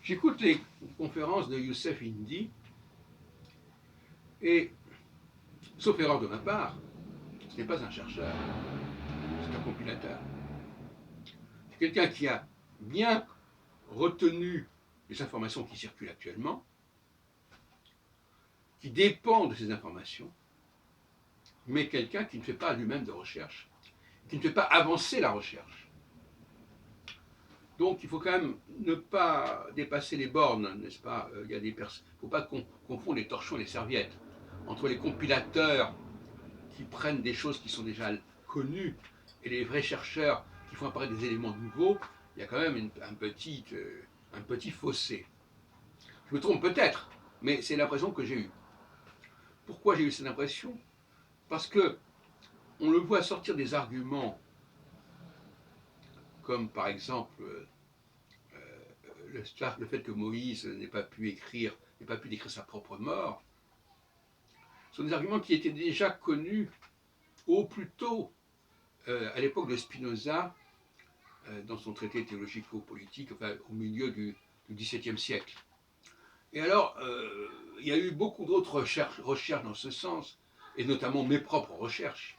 J'écoute les conférences de Youssef Indy et, sauf erreur de ma part, ce n'est pas un chercheur, c'est un compilateur. C'est quelqu'un qui a bien retenu les informations qui circulent actuellement, qui dépend de ces informations, mais quelqu'un qui ne fait pas lui-même de recherche, qui ne fait pas avancer la recherche. Donc il faut quand même ne pas dépasser les bornes, n'est-ce pas? Il ne faut pas confondre les torchons et les serviettes. Entre les compilateurs qui prennent des choses qui sont déjà connues et les vrais chercheurs qui font apparaître des éléments nouveaux, il y a quand même un petit fossé. Je me trompe peut-être, mais c'est l'impression que j'ai eue. Pourquoi j'ai eu cette impression? Parce que on le voit sortir des arguments comme par exemple le fait que Moïse n'ait pas pu décrire sa propre mort. Ce sont des arguments qui étaient déjà connus au plus tôt à l'époque de Spinoza, dans son traité théologico-politique, enfin, au milieu du XVIIe siècle. Et alors, il y a eu beaucoup d'autres recherches dans ce sens, et notamment mes propres recherches,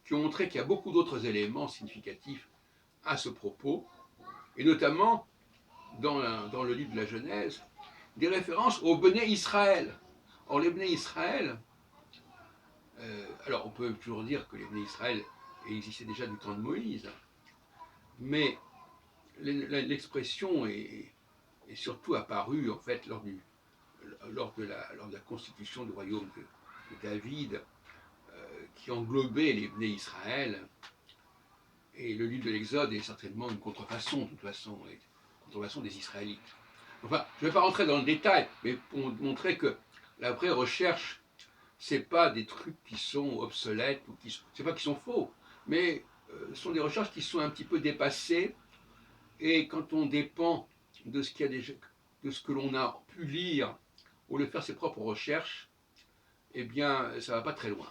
qui ont montré qu'il y a beaucoup d'autres éléments significatifs à ce propos, et notamment dans le livre de la Genèse, des références au Béné Israël. Or, les Béné Israël, alors on peut toujours dire que les Béné Israël existaient déjà du temps de Moïse, mais l'expression est surtout apparue en fait lors de la constitution du royaume de David, qui englobait les Béné Israël. Et le livre de l'Exode est certainement une contrefaçon, de toute façon, une contrefaçon des Israélites. Enfin, je ne vais pas rentrer dans le détail, mais pour montrer que la vraie recherche, c'est pas des trucs qui sont obsolètes, ou c'est pas qu'ils sont faux, mais ce sont des recherches qui sont un petit peu dépassées, et quand on dépend de ce que l'on a pu lire, au lieu de faire ses propres recherches, eh bien, ça va pas très loin.